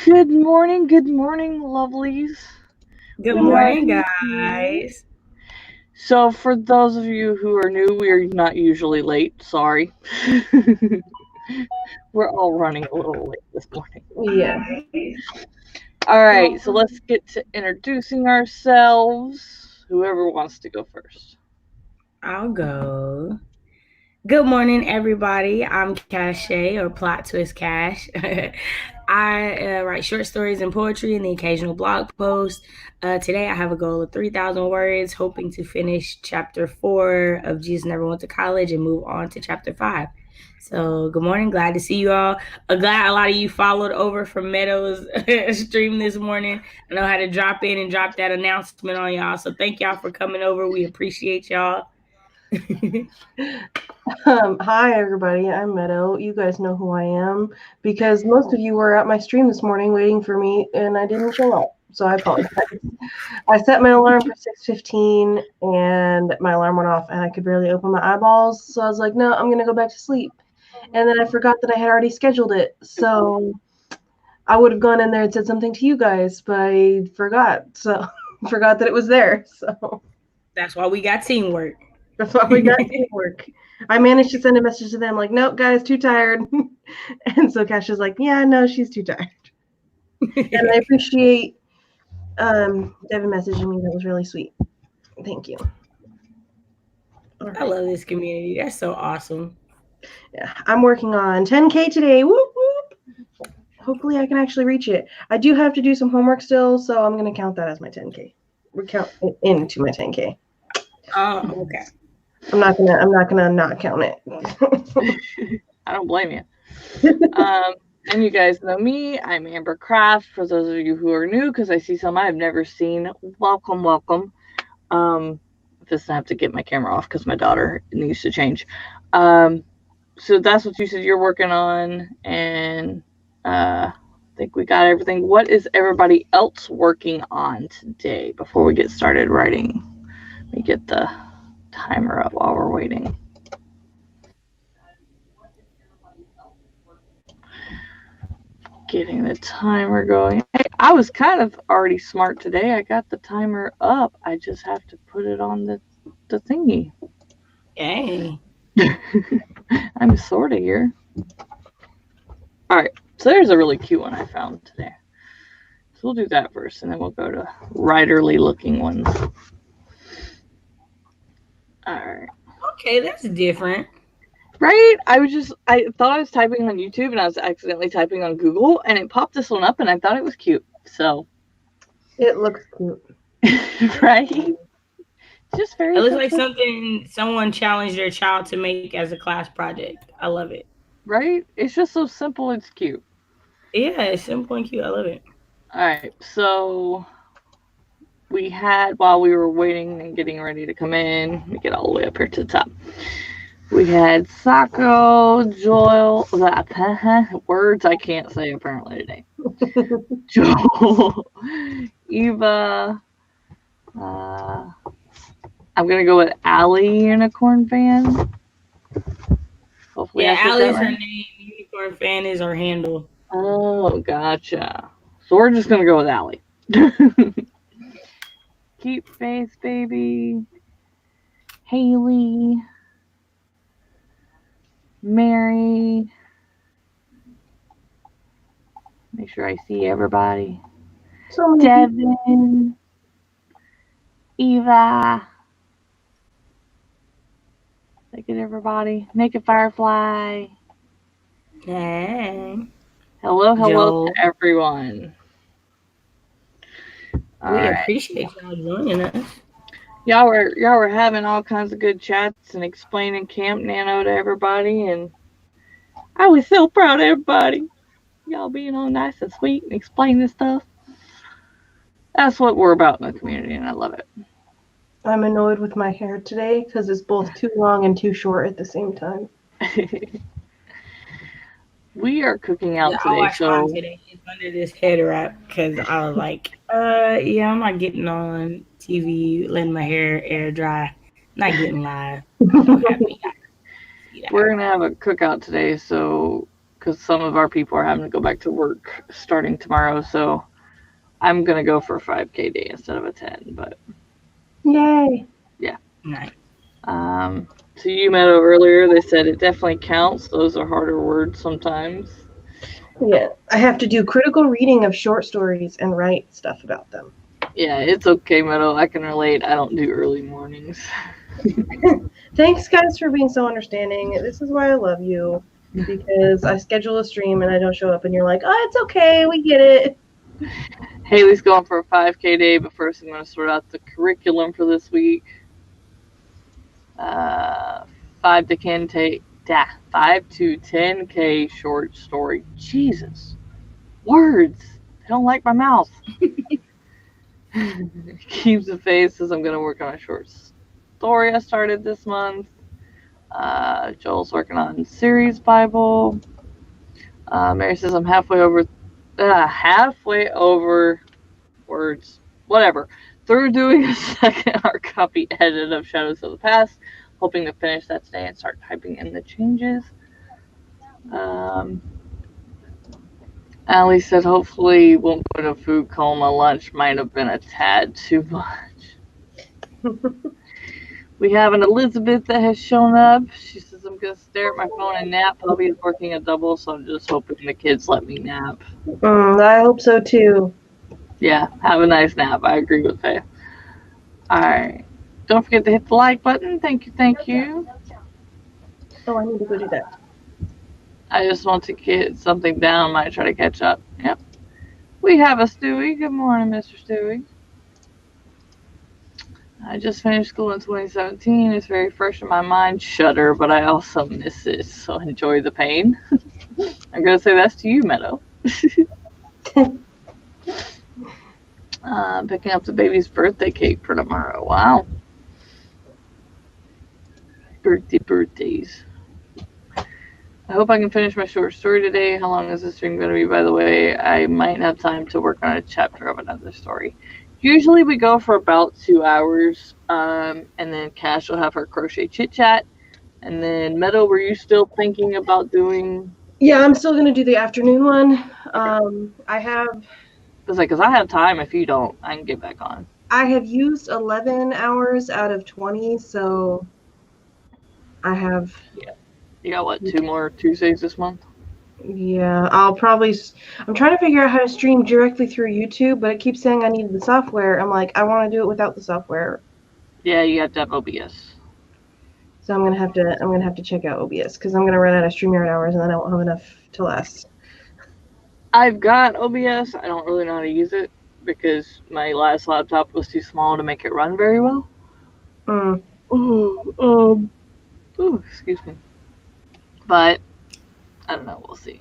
Good morning, lovelies. Good We are morning, here. guys. So, for those of you who are new, we are not usually late. Sorry. We're all running a little late this morning. Yeah. All right, so let's get to introducing ourselves. Whoever wants to go first. I'll go. Good morning, everybody. I'm Kashay, or Plot Twist Cash. I write short stories and poetry and the occasional blog post. Today, I have a goal of 3,000 words, hoping to finish chapter 4 of Jesus Never Went to College and move on to chapter 5. So, good morning. Glad to see you all. Glad a lot of you followed over from Meadow's stream this morning. I know how to drop in and drop that announcement on y'all. So, thank y'all for coming over. We appreciate y'all. Hi, everybody. I'm Meadow. You guys know who I am because most of you were at my stream this morning waiting for me, and I didn't show up. So I apologize. I set my alarm for 6:15, and my alarm went off, and I could barely open my eyeballs. So I was like, no, I'm going to go back to sleep. And then I forgot that I had already scheduled it. So I would have gone in there and said something to you guys, but I forgot. So forgot that it was there. So that's why we got teamwork. That's why we got teamwork. I managed to send a message to them like, nope, guys, too tired. And so Cash is like, yeah, no, she's too tired. And I appreciate Devin messaging me. That was really sweet. Thank you. Right. I love this community. That's so awesome. Yeah, I'm working on 10K today. Whoop, whoop. Hopefully I can actually reach it. I do have to do some homework still, so I'm going to count that as my 10K. We count it into my 10K. Oh, okay. I'm not gonna not count it. I don't blame you. And you guys know me. I'm Amber Craft. For those of you who are new, because I see some I've never seen, welcome. Just have to get my camera off because my daughter needs to change. So that's what you said you're working on, and I think we got everything. What is everybody else working on today before we get started writing? Let me get the timer up while we're waiting. Getting the timer going. Hey, I was kind of already smart today. I got the timer up. I just have to put it on the thingy. Yay. I'm sort of here. All right. So there's a really cute one I found today. So we'll do that first, and then we'll go to writerly looking ones. All right. Okay, that's different. Right? I thought I was typing on YouTube, and I was accidentally typing on Google, and it popped this one up, and I thought it was cute. So it looks cute. Right? Just very It looks like something someone challenged their child to make as a class project. I love it. Right? It's just so simple, it's cute. Yeah, it's simple and cute. I love it. All right, so we had, while we were waiting and getting ready to come in, let me get all the way up here to the top. We had Sako, Joel, words I can't say apparently today. Joel, Eva, I'm going to go with Allie, Unicorn Fan. Hopefully Allie's her name. Unicorn Fan is her handle. Oh, gotcha. So we're just going to go with Allie. Keep Faith, baby. Haley. Mary. Make sure I see everybody. Devin. Eva. Look at everybody. Naked Firefly. Hey. Hello Joel. To everyone. We appreciate y'all joining us. Y'all were having all kinds of good chats and explaining Camp Nano to everybody, and I was so proud of everybody. Y'all being all nice and sweet and explaining stuff. That's what we're about in the community, and I love it. I'm annoyed with my hair today because it's both too long and too short at the same time. We are cooking out today, so today it's under this head wrap because I was like, yeah, I'm not getting on TV, letting my hair air dry, not getting live. We're gonna have a cookout today, so because some of our people are having to go back to work starting tomorrow. So I'm gonna go for a 5K day instead of a 10. But Yay! yeah. Nice. To you, Meadow, earlier, they said it definitely counts. Those are harder words sometimes. Yeah, I have to do critical reading of short stories and write stuff about them. Yeah, it's okay, Meadow. I can relate. I don't do early mornings. Thanks, guys, for being so understanding. This is why I love you, because I schedule a stream and I don't show up, and you're like, "Oh, it's okay, we get it." Haley's going for a 5K day, but first I'm going to sort out the curriculum for this week. Uh, 5 to 10K short story. Jesus, words. They don't like my mouth. Keeps the face says I'm going to work on a short story I started this month. Joel's working on series Bible. Mary says I'm halfway over words, whatever, through doing a second hard copy edit of Shadows of the Past, hoping to finish that today and start typing in the changes. Um, Ali said hopefully won't go to food coma. Lunch might have been a tad too much. We have an Elizabeth that has shown up. She says I'm gonna stare at my phone and nap. I'll be working a double, so I'm just hoping the kids let me nap. I hope so too. Yeah, have a nice nap. I agree with Faye. Alright. Don't forget to hit the like button. Thank you, thank you. Oh, I need to go do that. I just want to get something down. Might try to catch up. Yep. We have a Stewie. Good morning, Mr. Stewie. I just finished school in 2017. It's very fresh in my mind. Shudder, but I also miss it. So enjoy the pain. I'm gonna say that's to you, Meadow. Picking up the baby's birthday cake for tomorrow. Wow. Birthdays. I hope I can finish my short story today. How long is this stream going to be, by the way? I might have time to work on a chapter of another story. Usually we go for about 2 hours, and then Cash will have her crochet chit chat. And then Meadow, were you still thinking about doing? Yeah, I'm still gonna do the afternoon one. I have Because I have time. If you don't, I can get back on. I have used 11 hours out of 20, so I have. Yeah. You got what? 2 more Tuesdays this month? Yeah, I'll probably. I'm trying to figure out how to stream directly through YouTube, but it keeps saying I need the software. I'm like, I want to do it without the software. Yeah, you have to have OBS. So I'm gonna have to check out OBS because I'm gonna run out of StreamYard hours and then I won't have enough to last. I've got OBS. I don't really know how to use it because my last laptop was too small to make it run very well. Mm. Ooh, excuse me. But I don't know. We'll see.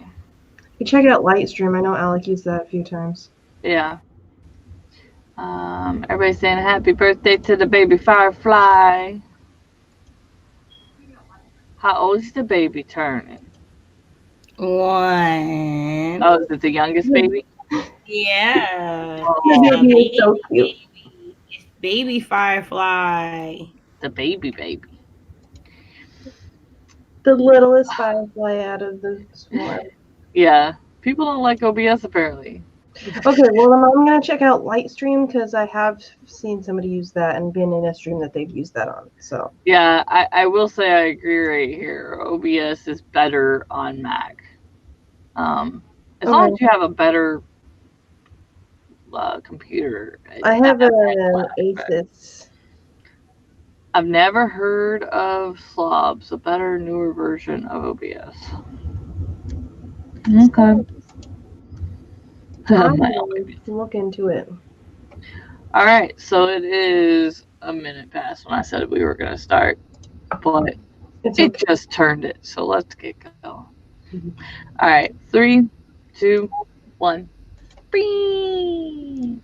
You check out Lightstream. I know Alec used that a few times. Yeah. Everybody's saying happy birthday to the baby Firefly. How old is the baby turning? 1. Oh, is it the youngest baby? Yeah. The Oh, baby is so cute. It's baby Firefly. the baby. The littlest firefly out of the swarm. Yeah. People don't like OBS apparently. Okay, well, I'm gonna check out Lightstream because I have seen somebody use that and been in a stream that they've used that on. So Yeah, I will say I agree right here. OBS is better on Mac. As long as you have a better computer. I have an Asus. I've never heard of Slobs, a better, newer version of OBS. Okay. I'm gonna look into it. All right, so it is a minute past when I said we were going to start, but It's it okay. just turned it. So let's get going. All right, 3, 2, 1. Bing!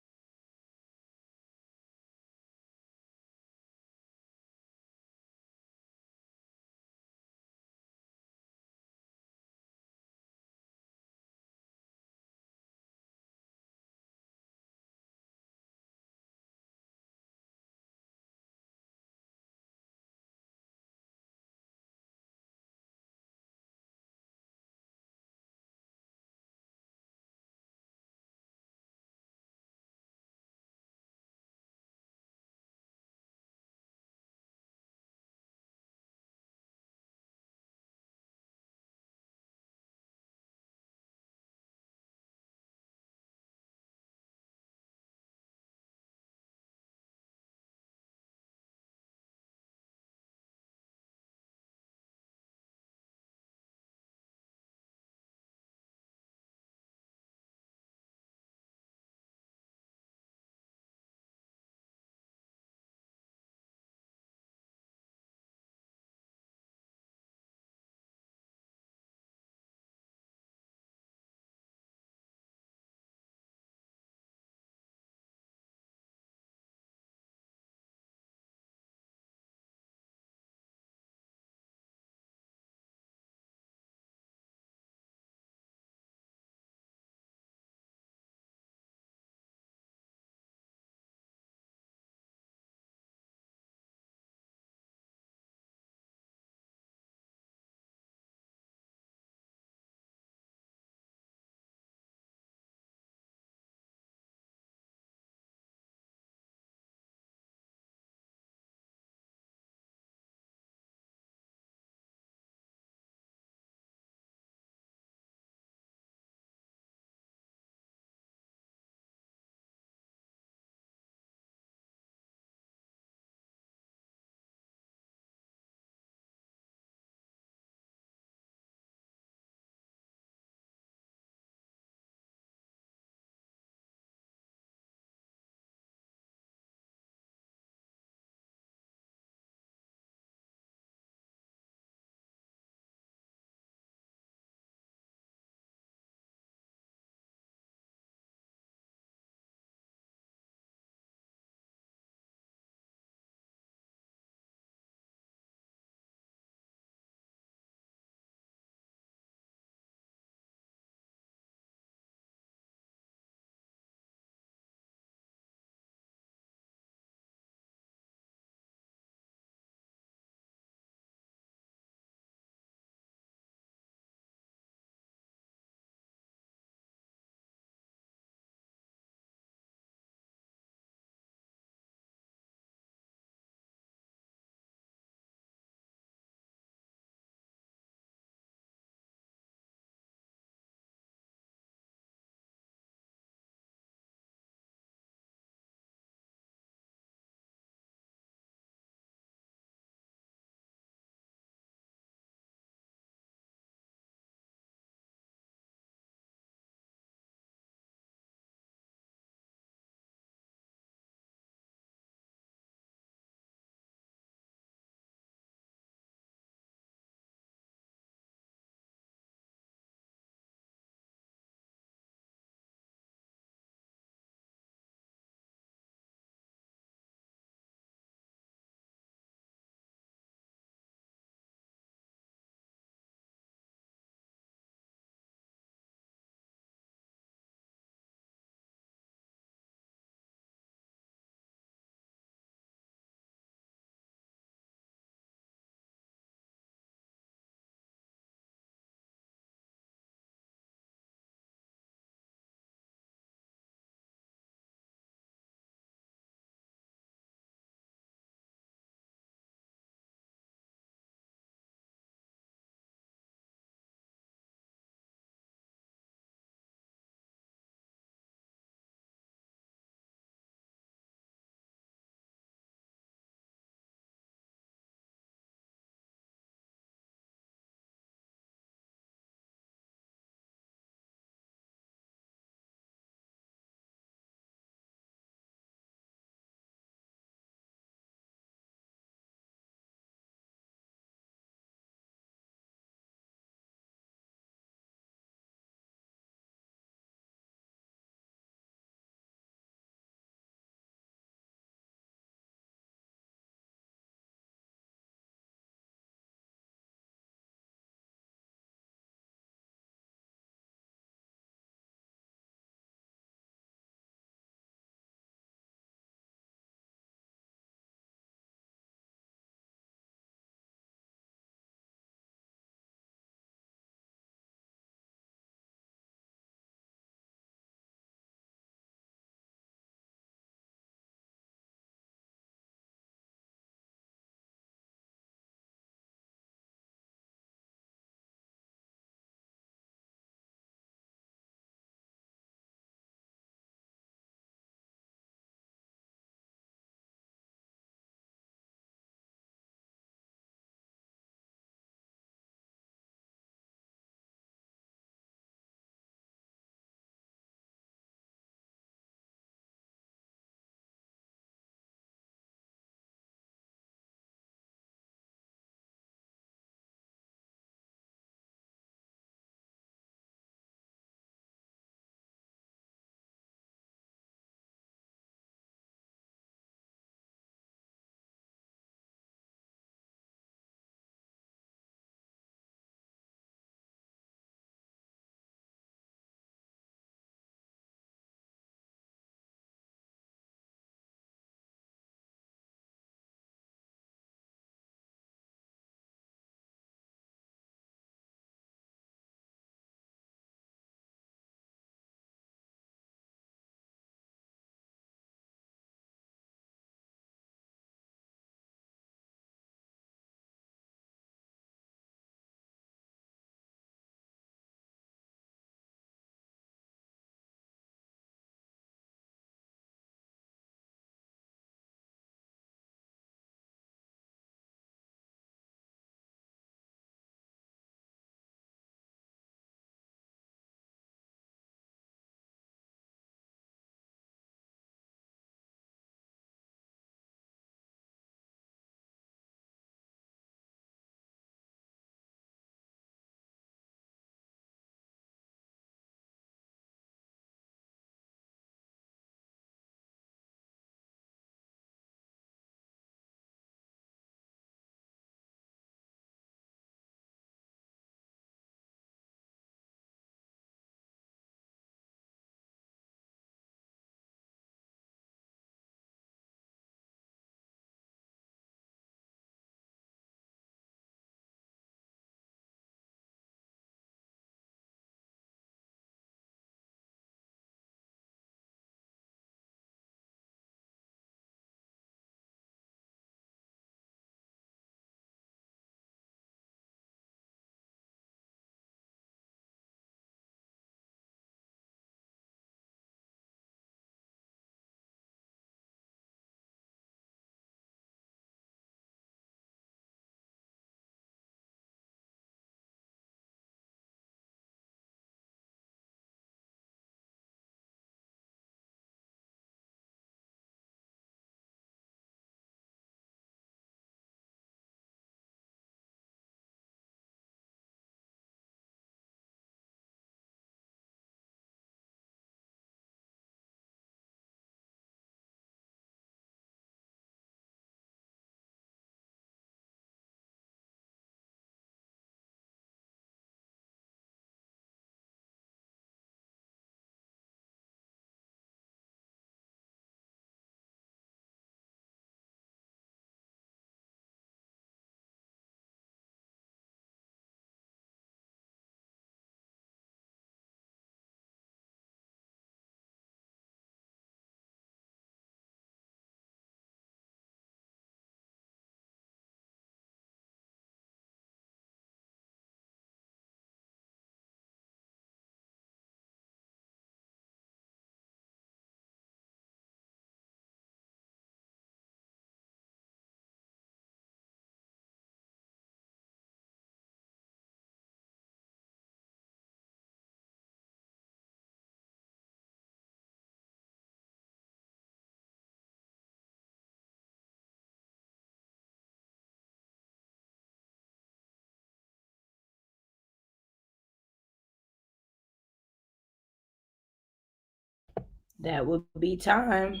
That would be time.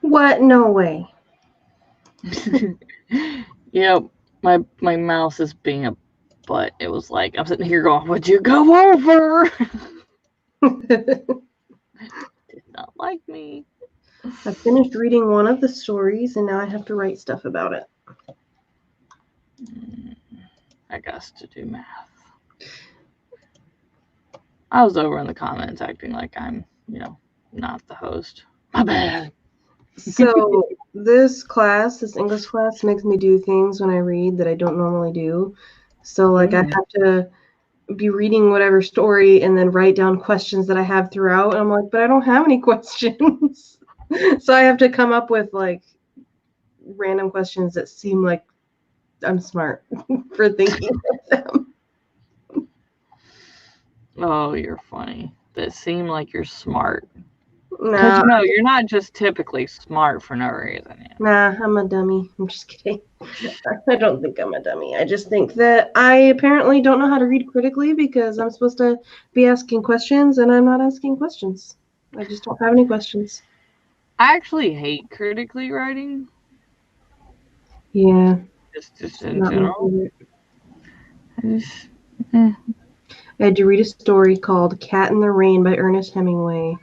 What? No way. Yep, my mouse is being a butt. It was like I'm sitting here going, "Would you go over?" Did not like me. I finished reading one of the stories, and now I have to write stuff about it. I got to do math. I was over in the comments acting like I'm, not the host. My bad. So this English class, makes me do things when I read that I don't normally do. So like I have to be reading whatever story and then write down questions that I have throughout. And I'm like, but I don't have any questions. So I have to come up with like random questions that seem like I'm smart for thinking of them. Oh, you're funny. That seem like you're smart. Nah, Because you're not just typically smart for no reason. nah, I'm a dummy. I'm just kidding. I don't think I'm a dummy. I just think that I apparently don't know how to read critically because I'm supposed to be asking questions and I'm not asking questions. I just don't have any questions. I actually hate critically writing. Yeah. Just in general. I just, I had to read a story called Cat in the Rain by Ernest Hemingway.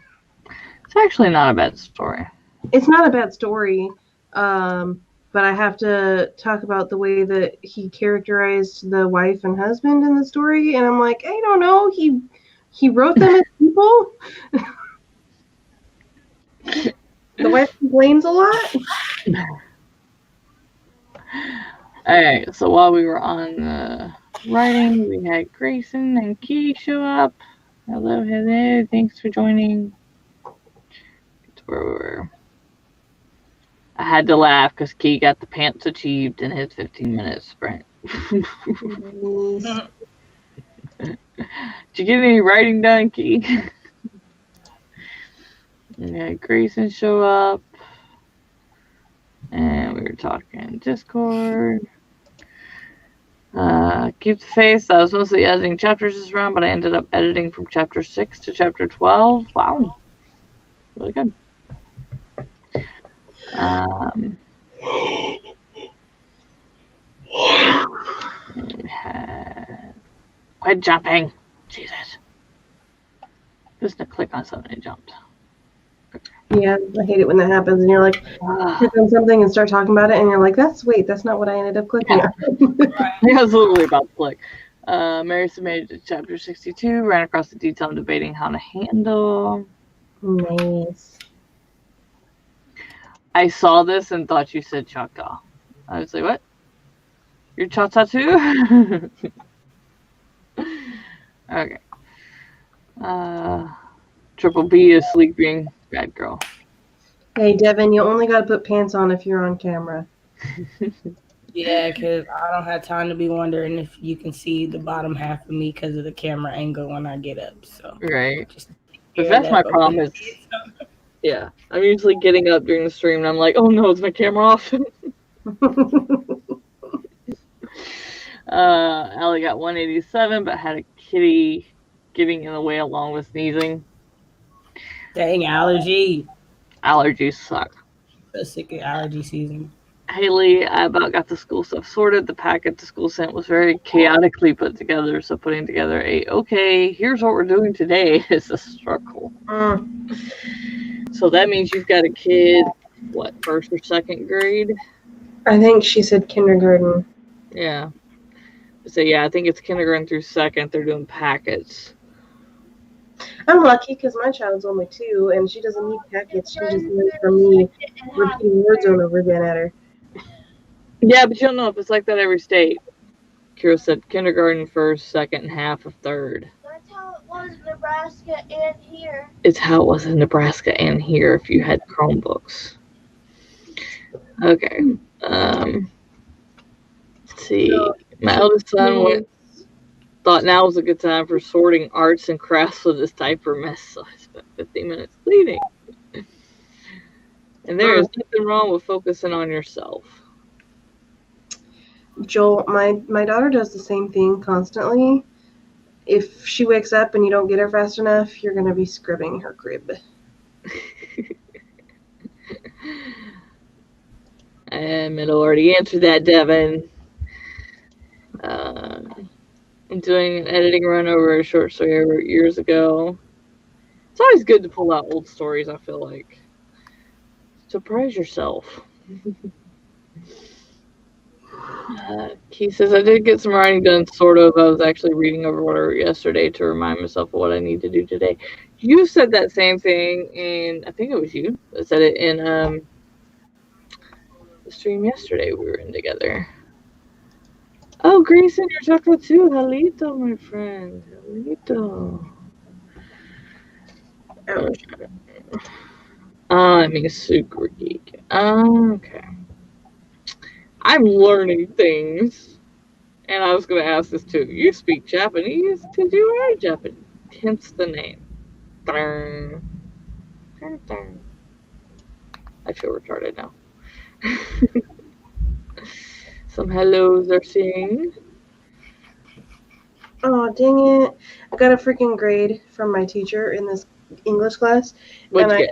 It's actually not a bad story. It's not a bad story, but I have to talk about the way that he characterized the wife and husband in the story, and I'm like, I don't know. He wrote them as people. The wife complains a lot. Alright, so while we were on writing, we had Grayson and Key show up. Hello, hello. Thanks for joining. That's where we were. I had to laugh because Key got the pants achieved in his 15-minute sprint. Did you get any writing done, Key? Yeah, Grayson show up. And we were talking Discord. Keep the face. I was mostly editing chapters this round, but I ended up editing from chapter 6 to chapter 12. Wow. Really good. We had... Quit jumping. Jesus. Just to click on something and jumped. Yeah, I hate it when that happens, and you're like, click on something and start talking about it, and you're like, that's not what I ended up clicking on. Yeah, I was literally about to click. Mary submitted to chapter 62, ran across the detail and debating how to handle. Nice. I saw this and thought you said Choctaw. I was like, what? You're Choctaw too? Okay. Triple B is sleeping. Bad girl. Hey, Devin, you only got to put pants on if you're on camera. Yeah, because I don't have time to be wondering if you can see the bottom half of me because of the camera angle when I get up. So Right. Because that's my problem is, yeah, I'm usually getting up during the stream and I'm like, oh no, is my camera off? Allie got 187, but had a kitty getting in the way along with sneezing. Dang, allergy. Allergies suck. So sick of allergy season. Haley, I about got the school stuff sorted. The packet the school sent was very chaotically put together, so putting together okay, here's what we're doing today is a struggle. So that means you've got a kid, what, first or second grade? I think she said kindergarten. Yeah. So yeah, I think it's kindergarten through second. They're doing packets. I'm lucky because my child's only 2, and she doesn't need packets. She just needs from me repeating words over and over again at her. Yeah, but you don't know if it's like that every state. Kira said kindergarten first, second, and half of third. That's how it was in Nebraska and here. It's how it was in Nebraska and here if you had Chromebooks. Okay. Let's see. My eldest son thought now was a good time for sorting arts and crafts with his diaper mess, so I spent 15 minutes cleaning. And there is nothing wrong with focusing on yourself. Joel, my daughter does the same thing constantly. if she wakes up and you don't get her fast enough, you're gonna be scribbing her crib. And Meadow already answered that, Devin. I'm doing an editing run over a short story I wrote years ago. It's always good to pull out old stories, I feel like. Surprise yourself. He says, I did get some writing done, sort of. I was actually reading over what I wrote yesterday to remind myself of what I need to do today. You said that same thing, and I think it was you that said it in the stream yesterday we were in together. Oh, Grayson, you're chocolate too. Halito, my friend. Halito. I mean, super geek. Okay. I'm learning things. And I was going to ask this too. You speak Japanese? Did you write Japanese? Hence the name. I feel retarded now. Some hellos are saying. Oh, dang it. I got a freaking grade from my teacher in this English class. What'd you get?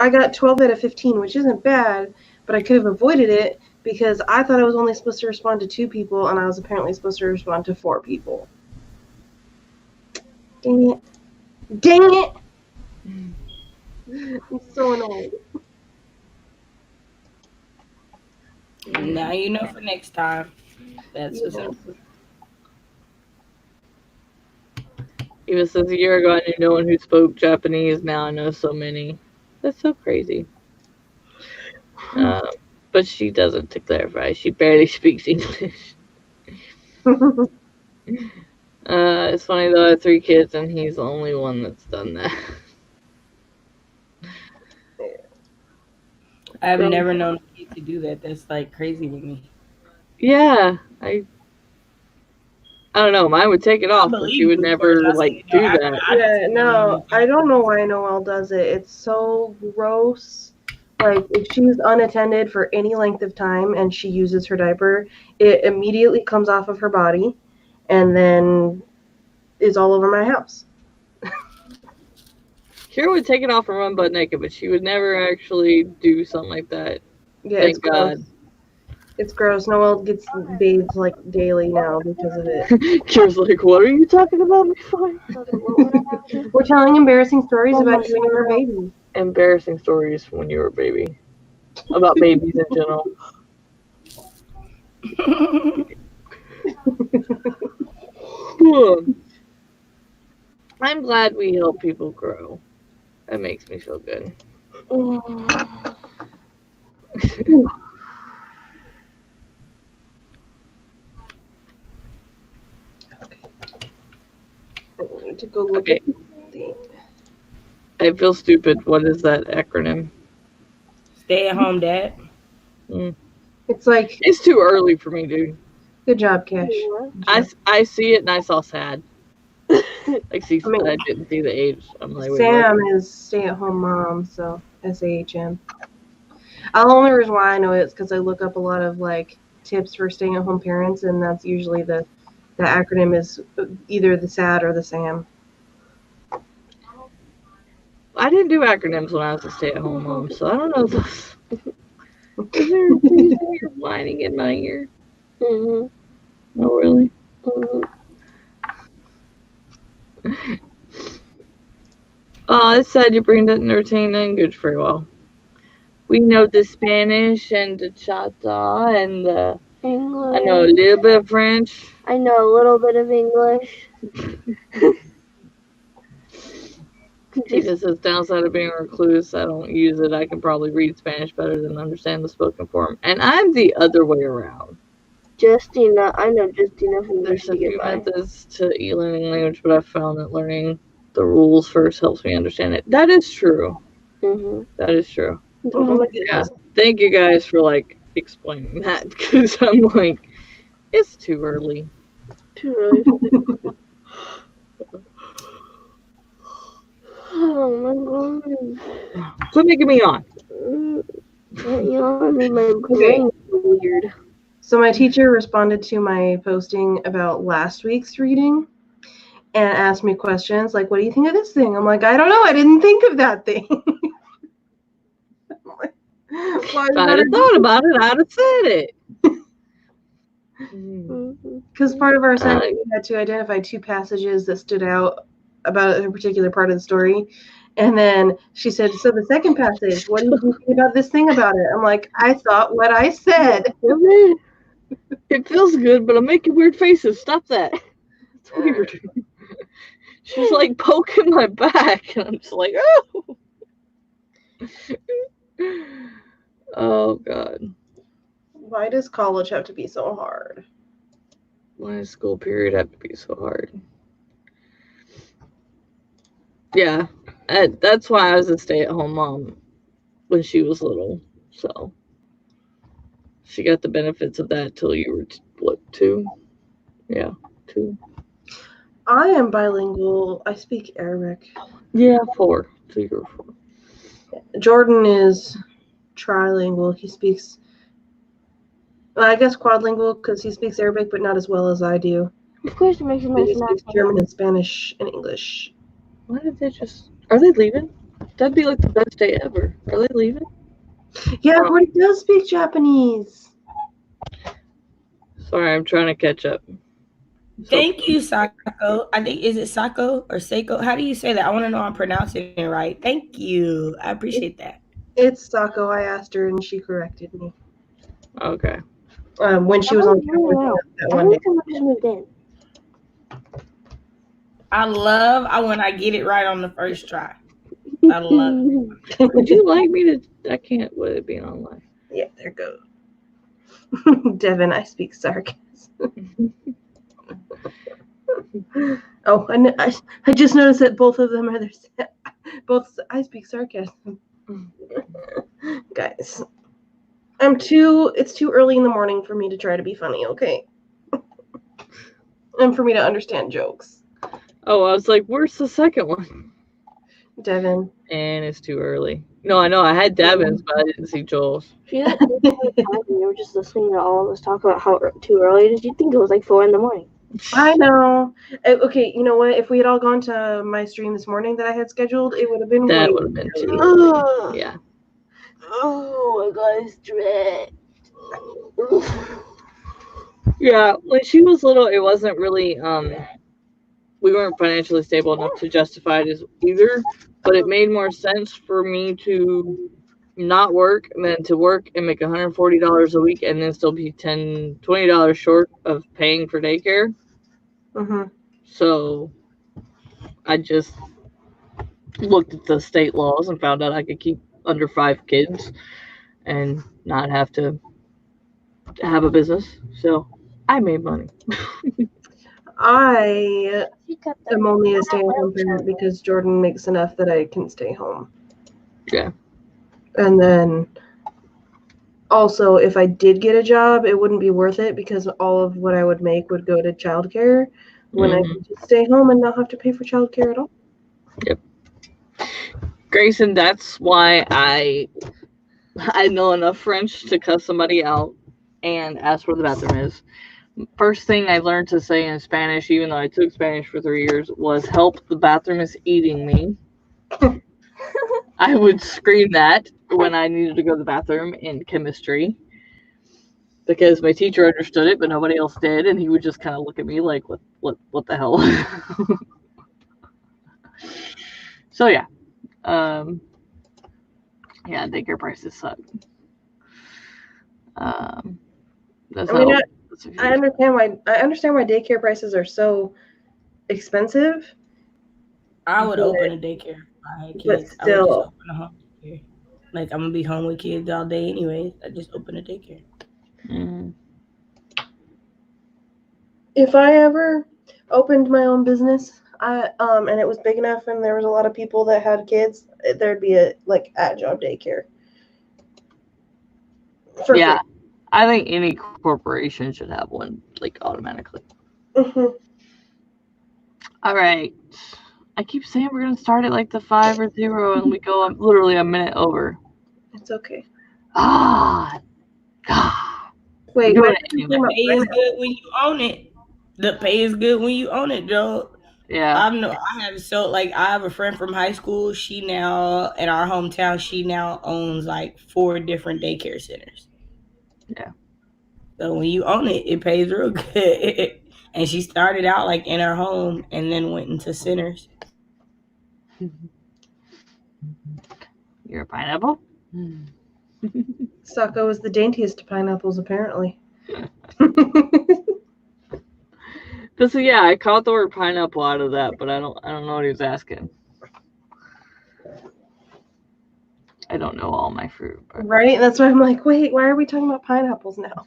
I got 12 out of 15, which isn't bad, but I could have avoided it because I thought I was only supposed to respond to 2 people, and I was apparently supposed to respond to 4 people. Dang it. Dang it! I'm so annoyed. Now you know for next time. That's what's up. Eva says, a year ago I knew no one who spoke Japanese. Now I know so many. That's so crazy. But she doesn't, to clarify. She barely speaks English. It's funny though, I have 3 kids and he's the only one that's done that. I've never known a kid to do that. That's like crazy with me. Yeah, I don't know. Mine would take it off, but she would never do that. Yeah, no, I don't know why Noelle does it. It's so gross. Like, if she's unattended for any length of time and she uses her diaper, it immediately comes off of her body and then is all over my house. Kira would take it off and run butt naked, but she would never actually do something like that. Yeah, Thank God. It's gross. Noelle gets bathed like daily now because of it. Kira's like, what are you talking about me for? We're telling embarrassing stories about you when you were a baby. Embarrassing stories when you were a baby. About babies in general. I'm glad we help people grow. That makes me feel good. I need to go look at the thing. I feel stupid. What is that acronym? Stay at home, Dad. It's like, it's too early for me, dude. Good job, Cash. I see it and I saw sad. Like, see, I didn't see the age. I'm like, Sam is stay-at-home mom, so SAHM. The only reason why I know it is because I look up a lot of like tips for staying-at-home parents, and that's usually the acronym is either the SAD or the SAM. I didn't do acronyms when I was a stay-at-home mom, so I don't know those. Is there a reason you're whining in my ear? Oh, really? Oh, it's sad your brain doesn't retain language very well. We know the Spanish and the Chata and the English. I know a little bit of French. I know a little bit of English. Tina says, downside of being a recluse, I don't use it. I can probably read Spanish better than understand the spoken form. And I'm the other way around. Justina, I know Justina from There's a few methods to e-learning language, but I've found that learning the rules first helps me understand it. That is true. That is true. Yeah. Thank you guys for like explaining that, because I'm like, it's too early. Too early. Oh my god. Quit making me yawn. Yawning, my brain weird. So my teacher responded to my posting about last week's reading, and ask me questions like, what do you think of this thing? I'm like, I don't know. I didn't think of that thing. Like, why If I'd have thought about it, I'd have said it. Because part of our assignment, we had to identify 2 passages that stood out about a particular part of the story. And then she said, so the second passage, what do you think about this thing about it? I'm like, I thought what I said. It feels good, but I'm making weird faces. Stop that. It's weird. She's like poking my back, and I'm just like, oh. Oh, God. Why does college have to be so hard? Why does school period have to be so hard? Yeah, that's why I was a stay-at-home mom when she was little. So she got the benefits of that till you were, what, 2? Yeah, 2. I am bilingual. I speak Arabic. Yeah, 4. 2 or 4. Jordan is trilingual. He speaks, well, I guess quadlingual because he speaks Arabic, but not as well as I do. Of course, it makes a He nice speaks German and Spanish and English. Why did they just... Are they leaving? That'd be like the best day ever. Are they leaving? Yeah, Jordan does speak Japanese. Sorry, I'm trying to catch up. Thank you, Sako. I think, is it Sako or Seiko? How do you say that? I want to know I'm pronouncing it right. Thank you. I appreciate that. It's Sako. I asked her and she corrected me. Okay. When she was on camera that one day. just moved in. I love when I get it right on the first try. I love it. Would you like me to... I can't with it being online. Yeah, there goes. Devin, I speak sarcasm. Oh, I just noticed that both of them are there. Both I speak sarcasm. Guys, it's too early in the morning for me to try to be funny, okay? And for me to understand jokes. Oh, I was like, where's the second one? Devin. And it's too early. No, I know. I had Devin's, but I didn't see Joel's. Yeah, you were just listening to all of us talk about how too early it is. You'd think it was like 4 in the morning. I know. Okay, you know what? If we had all gone to my stream this morning that I had scheduled, it would have been That would have been too early. Yeah. Oh, my God, stressed. Yeah, when she was little, it wasn't really, we weren't financially stable enough to justify it as either, but it made more sense for me to not work than to work and make $140 a week and then still be $20 short of paying for daycare. Mm-hmm. So I just looked at the state laws and found out I could keep under 5 kids and not have to have a business. So I made money. I am only a stay-at-home parent because Jordan makes enough that I can stay home. Yeah. And then also, if I did get a job, it wouldn't be worth it because all of what I would make would go to childcare when I could just stay home and not have to pay for childcare at all. Yep. Grayson, that's why I know enough French to cuss somebody out and ask where the bathroom is. First thing I learned to say in Spanish, even though I took Spanish for 3 years, was help, the bathroom is eating me. I would scream that when I needed to go to the bathroom in chemistry because my teacher understood it, but nobody else did, and he would just kind of look at me like, what the hell? So yeah. Yeah, daycare prices suck. I understand why daycare prices are so expensive. I would open a daycare if I had kids. But still, I would just open a home daycare. Like, I'm gonna be home with kids all day anyways. I just open a daycare. Mm-hmm. If I ever opened my own business, and it was big enough and there was a lot of people that had kids, there'd be a at-job daycare. Yeah, free. I think any corporation should have one, automatically. Mm-hmm. All right. I keep saying we're going to start at the 5 or 0 and we go literally a minute over. It's okay. God. Wait, the pay is good when you own it. The pay is good when you own it, Joe. Yeah. I have a friend from high school. She now in our hometown. She now owns like 4 different daycare centers. Yeah. So when you own it, it pays real good. And she started out like in her home and then went into centers. You're a pineapple? Socko is the daintiest of pineapples, apparently. So yeah, I caught the word pineapple out of that, but I don't know what he was asking. I don't know all my fruit. But... Right? That's why I'm like, wait, why are we talking about pineapples now?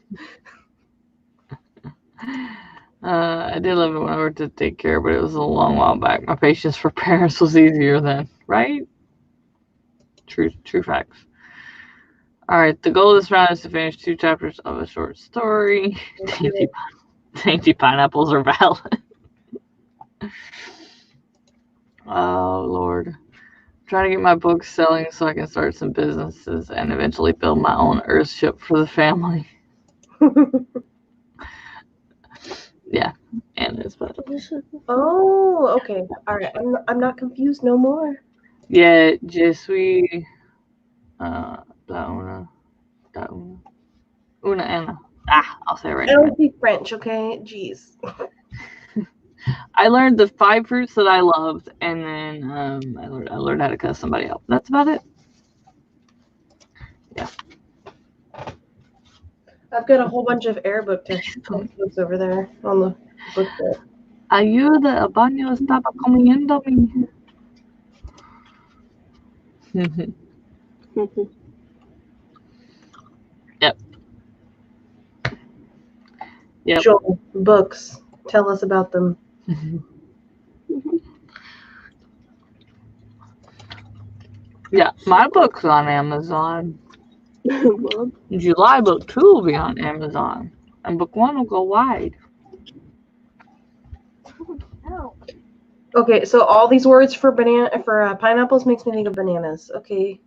I did love it when I worked at daycare, but it was a long while back. My patience for parents was easier then, right? True facts. All right, the goal of this round is to finish 2 chapters of a short story. Dainty pineapples are valid. Oh, Lord. I'm trying to get my books selling so I can start some businesses and eventually build my own Earthship for the family. Yeah, and it's better. Oh, okay. All right. I'm not confused no more. Yeah, je suis una Anna. I'll say it right I in a don't minute. speak French, okay? Jeez. I learned the 5 fruits that I loved, and then I learned how to cuss somebody out. That's about it. Yeah. I've got a whole bunch of Arabic textbooks over there on the bookshelf. Ayuda, el baño estaba comiéndome. Yep. Joel, books. Tell us about them. Yeah, my book's on Amazon. July book 2 will be on Amazon, and book 1 will go wide. Okay, so all these words for pineapples makes me think of bananas. Okay.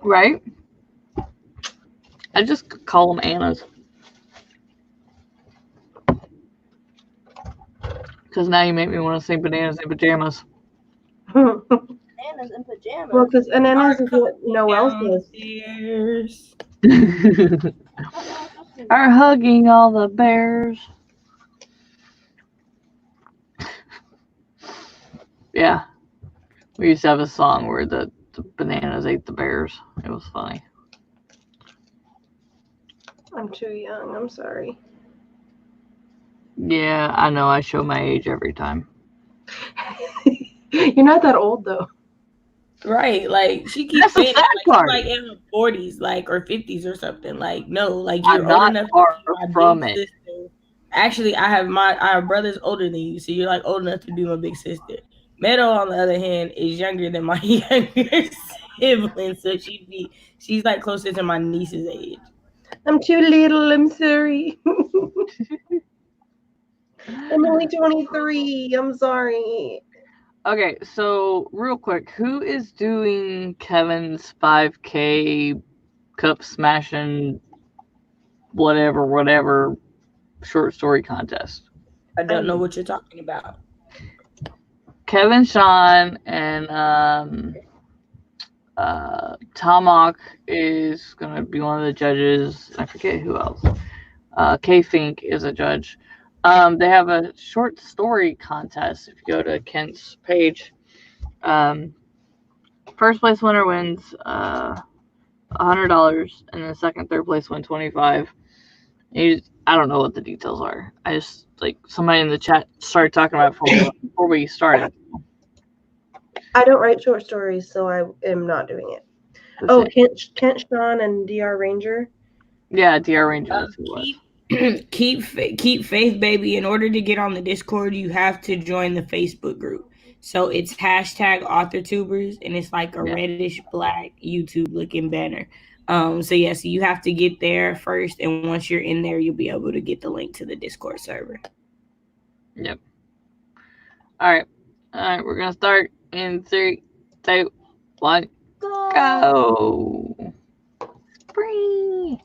Right? I just call them Annas. Because now you make me want to say bananas in pajamas. Bananas in pajamas. Well, because bananas is what Noelle says. Are hugging all the bears. Yeah. We used to have a song where the bananas ate the bears. It was funny. I'm too young. I'm sorry. Yeah, I know. I show my age every time. You're not that old, though. Right, like she keeps saying that, like she's like in her 40s, like or 50s or something. Like no, like you're I'm old not enough far to be my from big it. sister. Actually, I have brothers older than you, so you're like old enough to be my big sister. Meadow, on the other hand, is younger than my younger sibling, so she's like closer to my niece's age. I'm too little. I'm sorry. I'm only 23. I'm sorry. Okay, so real quick, who is doing Kevin's 5K cup smashing whatever short story contest? I don't know what you're talking about. Kevin, Sean, and Tomok is gonna be one of the judges. I forget who else. K Fink is a judge. They have a short story contest. If you go to Kent's page, first place winner wins $100, and then second, third place win $25. I don't know what the details are. I just like somebody in the chat started talking about it before we started. I don't write short stories, so I am not doing it. Oh, Kent, Sean, and DR Ranger. Yeah, DR Ranger. That's who it was. Keep faith, baby. In order to get on the Discord, you have to join the Facebook group. So it's #AuthorTubers, and it's like a reddish black YouTube looking banner. So you have to get there first, and once you're in there, you'll be able to get the link to the Discord server. Yep. All right, we're gonna start in 3, 2, 1, go! Spring.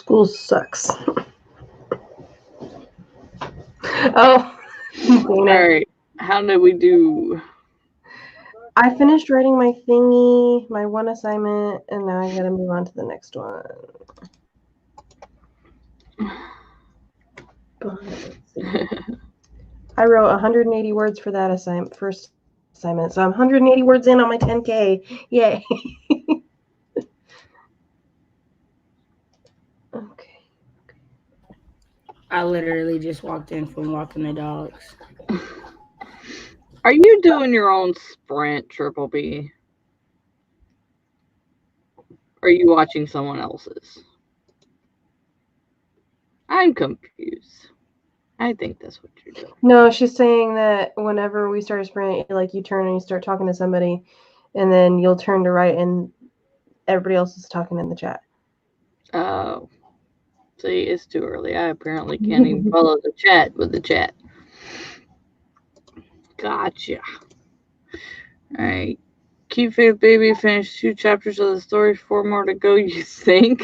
School sucks. Oh, All right. How did we do? I finished writing my thingy, my one assignment, and now I gotta move on to the next one. I wrote 180 words for that first assignment, so I'm 180 words in on my 10K. Yay! Okay. I literally just walked in from walking the dogs. Are you doing your own sprint, Triple B? Or are you watching someone else's? I'm confused. I think that's what you're doing. No, she's saying that whenever we start a sprint, like you turn and you start talking to somebody, and then you'll turn to write, and everybody else is talking in the chat. Oh. See, it's too early. I apparently can't even follow the chat with the chat. Gotcha. Alright. Keep Faith Baby finished 2 chapters of the story, 4 more to go, you think?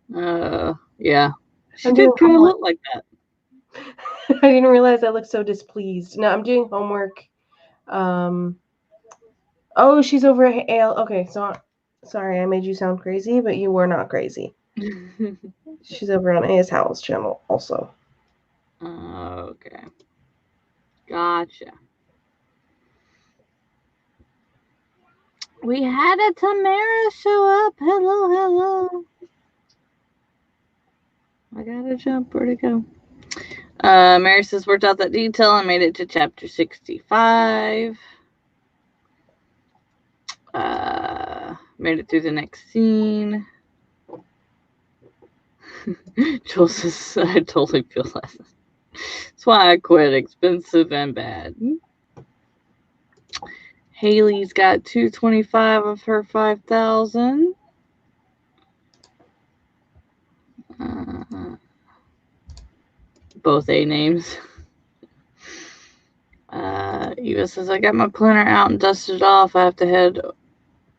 Yeah. She did kind of look like that. I didn't realize I looked so displeased. No, I'm doing homework. Oh, she's over at AL. Okay, so sorry, I made you sound crazy, but you were not crazy. She's over on AS Howell's channel also. Okay. Gotcha. We had a Tamara show up. Hello. I gotta jump. Where'd it go? Mary says, worked out that detail. I made it to chapter 65. Made it through the next scene. Joel says, I totally feel that. That's why I quit. Expensive and bad. Haley's got 225 of her 5,000. Both A names. Eva says, I got my planner out and dusted off. I have to head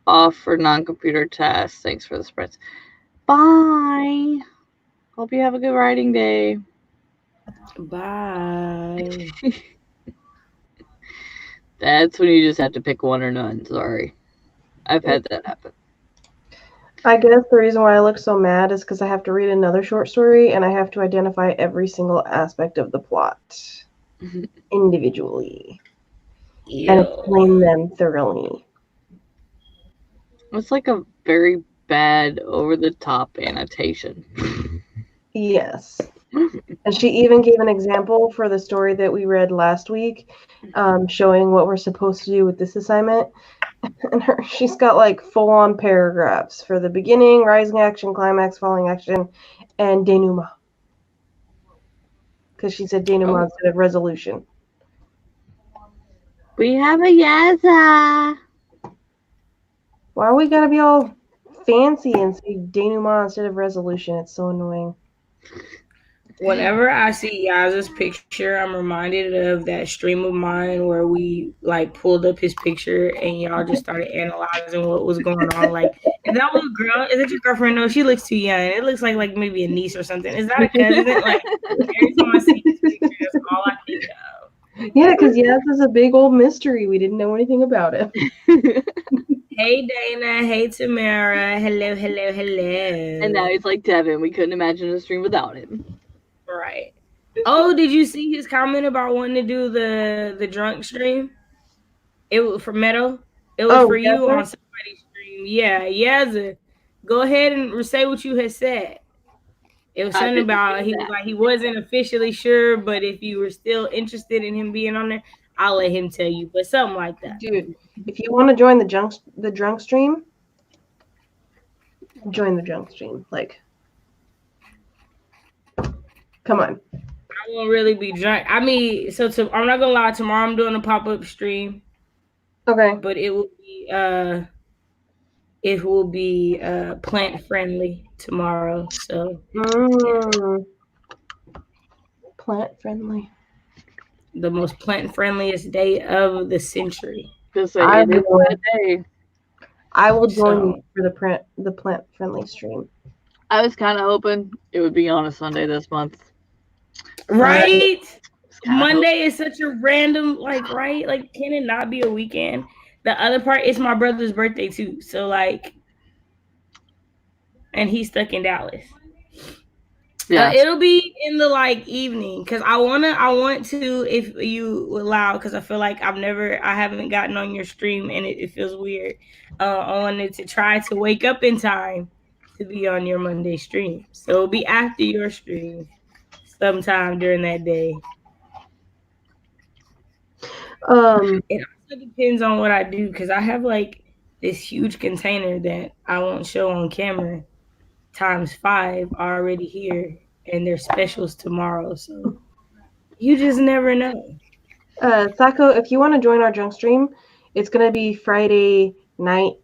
off for non-computer tasks. Thanks for the spreads. Bye. Hope you have a good writing day. Bye. That's when you just have to pick one or none. Sorry. I've had that happen. I guess the reason why I look so mad is because I have to read another short story and I have to identify every single aspect of the plot individually and explain them thoroughly. It's like a very bad, over-the-top annotation. Yes. And she even gave an example for the story that we read last week, showing what we're supposed to do with this assignment. And she's got like full-on paragraphs for the beginning, rising action, climax, falling action, and denouement. Because she said denouement instead of resolution. We have a Yaza. Why we gotta be all fancy and say denouement instead of resolution? It's so annoying. Whenever I see Yaz's picture, I'm reminded of that stream of mine where we like pulled up his picture and y'all just started analyzing what was going on. Like, is that little girl? Is it your girlfriend? No, she looks too young. It looks like maybe a niece or something. Is that a cousin? Like, every time I see his picture, that's all I think of. Yeah, because Yaz is a big old mystery. We didn't know anything about him. Hey, Dana. Hey, Tamara. Hello. And now he's like Devin. We couldn't imagine a stream without him. Right. Oh, did you see his comment about wanting to do the drunk stream? It was for Meadow. It was for you on somebody's stream. Yeah. Go ahead and say what you had said. It was something about he was like he wasn't officially sure, but if you were still interested in him being on there, I'll let him tell you. But something like that. Dude, if you want to join the drunk stream, join the drunk stream. Like, come on. I won't really be drunk. I mean, I'm not gonna lie. Tomorrow I'm doing a pop-up stream. Okay. But it will be plant friendly tomorrow. So plant friendly. The most plant friendliest day of the century. I will join you for the plant friendly stream. I was kind of hoping it would be on a Sunday this month. Right? Kinda Monday is such a random, right? Like, can it not be a weekend? The other part is my brother's birthday too. So and he's stuck in Dallas. Yeah. It'll be in the evening because I want to, if you allow, because I feel like I haven't gotten on your stream and it feels weird. I wanted to try to wake up in time to be on your Monday stream, so it'll be after your stream, sometime during that day. It also depends on what I do because I have this huge container that I won't show on camera times 5 already here, and there's specials tomorrow, so you just never know. Sako, if you want to join our junk stream, it's gonna be Friday night,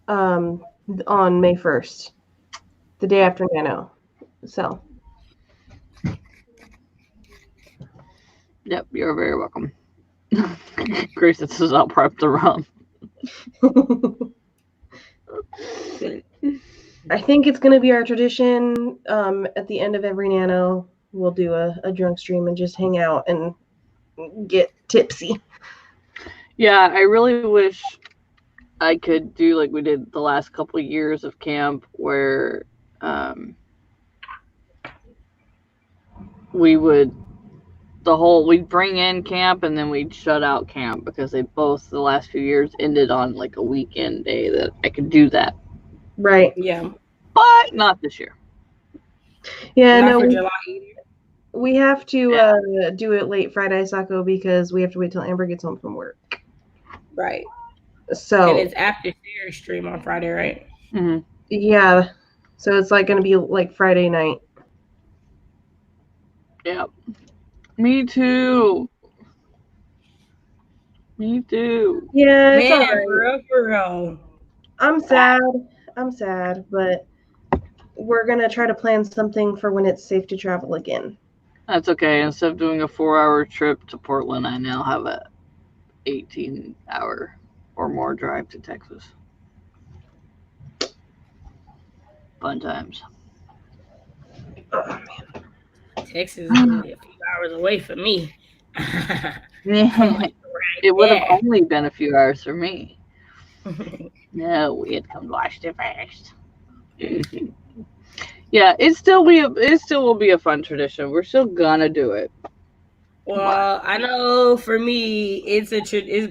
on May 1st, the day after Nano. So. Yep, you're very welcome. Grace says I'll prep the rum. I think it's going to be our tradition. At the end of every Nano, we'll do a drunk stream and just hang out and get tipsy. Yeah, I really wish I could do like we did the last couple of years of camp, where we'd bring in camp and then we'd shut out camp, because they both the last few years ended on like a weekend day that I could do that. Right. Yeah. But not this year. Yeah, Not no, for July either. We have to do it late Friday, Sako, because we have to wait till Amber gets home from work. Right. So. And it's after Sarah's stream on Friday, right? Mm-hmm. Yeah. So it's going to be like Friday night. Yep. Me too. Yeah, it's Man, all right. for real. I'm sad, but we're going to try to plan something for when it's safe to travel again. That's okay. Instead of doing a 4-hour trip to Portland, I now have a 18-hour or more drive to Texas. Fun times. Oh, man. Texas is only a few hours away from me. It would have only been a few hours for me. No, we had come to watch it first. Yeah, it still will be a fun tradition. We're still gonna do it. Well, I know for me, it's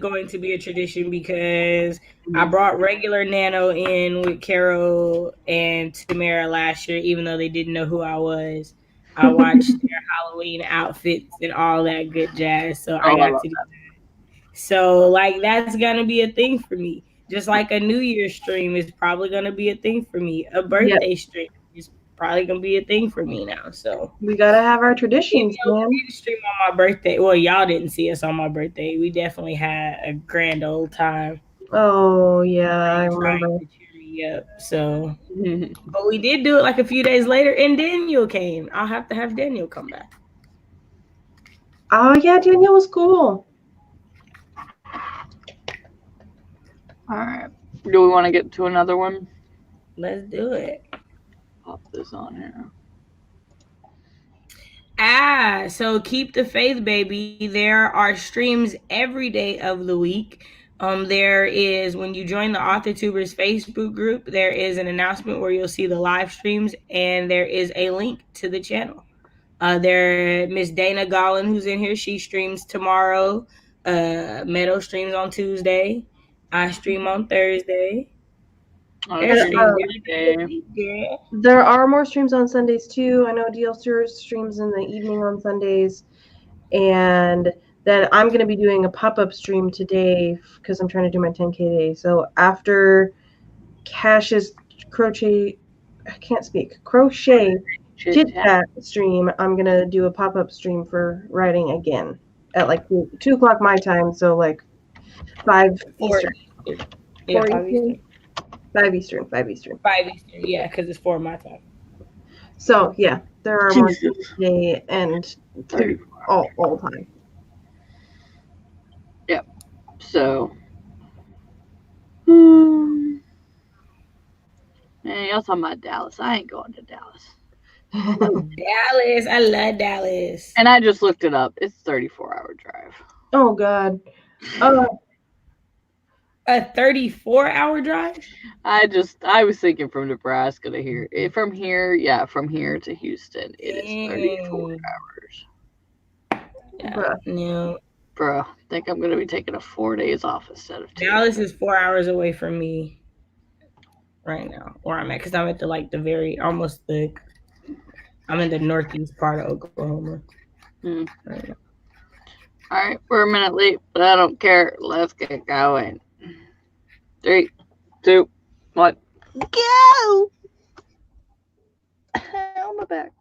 going to be a tradition because I brought regular Nano in with Carol and Tamara last year, even though they didn't know who I was. I watched their Halloween outfits and all that good jazz, so I got to do that. So, that's gonna be a thing for me. Just like a New Year's stream is probably gonna be a thing for me. A birthday stream is probably gonna be a thing for me now. So we gotta have our traditions, man. We didn't stream on my birthday. Well, y'all didn't see us on my birthday. We definitely had a grand old time. Oh yeah, I remember. To cheer me up. So, but we did do it a few days later, and Daniel came. I'll have to have Daniel come back. Oh yeah, Daniel was cool. All right. Do we want to get to another one? Let's do it. Pop this on here. So keep the faith, baby. There are streams every day of the week. There is, when you join the AuthorTubers Facebook group, there is an announcement where you'll see the live streams, and there is a link to the channel. Miss Dana Gollin, who's in here, she streams tomorrow. Meadow streams on Tuesday. I stream on Thursday. There are more streams on Sundays too. I know DL streams in the evening on Sundays, and then I'm going to be doing a pop-up stream today because I'm trying to do my 10K day. So after Cash's crochet chit chat stream, I'm going to do a pop-up stream for writing again at 2 o'clock my time. So 5 Eastern. 5 Eastern. 5 Eastern, yeah, because it's 4 my time. So, yeah, there are more today and all time. Yep. So, Hey, y'all talking about Dallas. I ain't going to Dallas. Dallas. I love Dallas. And I just looked it up. It's 34-hour drive. Oh God. A 34-hour drive? I was thinking from Nebraska to here. From here, from here to Houston, it is 34 Dang. hours. Yeah. Bruh. No. Bro, I think I'm gonna be taking a 4 days off instead of 2. Dallas is 4 hours away from me right now, where I'm at, because I'm at the very almost I'm in the northeast part of Oklahoma right now. All right, we're a minute late, but I don't care. Let's get going. 3, 2, 1, go! On my back.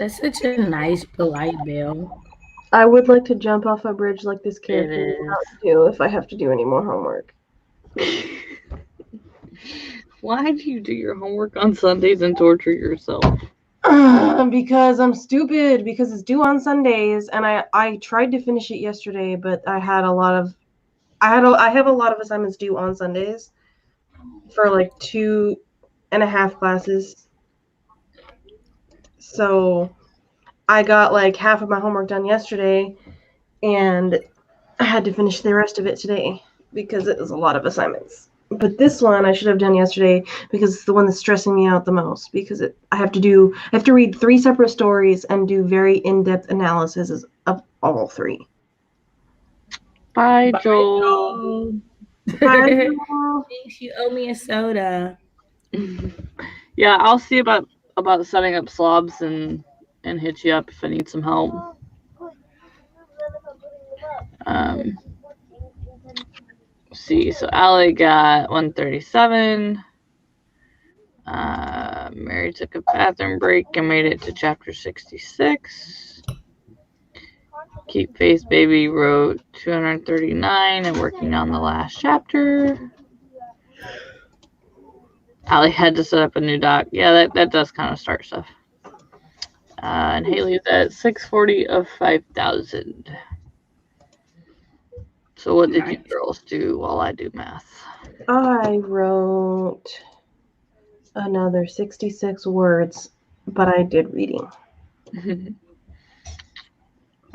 That's such a nice, polite bell. I would like to jump off a bridge like this character It is is. about to do if I have to do any more homework. Why do you do your homework on Sundays and torture yourself? Because I'm stupid. Because it's due on Sundays, and I tried to finish it yesterday, but I have a lot of assignments due on Sundays for like 2.5 classes. So I got like half of my homework done yesterday, and I had to finish the rest of it today because it was a lot of assignments. But this one I should have done yesterday because it's the one that's stressing me out the most because I have to read 3 separate stories and do very in-depth analysis of all 3. Bye, Joel. Bye. Thanks, you owe me a soda. Yeah, I'll see about setting up slobs and hit you up if I need some help. See, so Allie got 137. Mary took a bathroom break and made it to chapter 66. Keep Face Baby wrote 239 and working on the last chapter. Allie had to set up a new doc. Yeah, that does kind of start stuff. And Haley's at 640 of 5,000. So what did you girls do while I do math? I wrote another 66 words, but I did reading.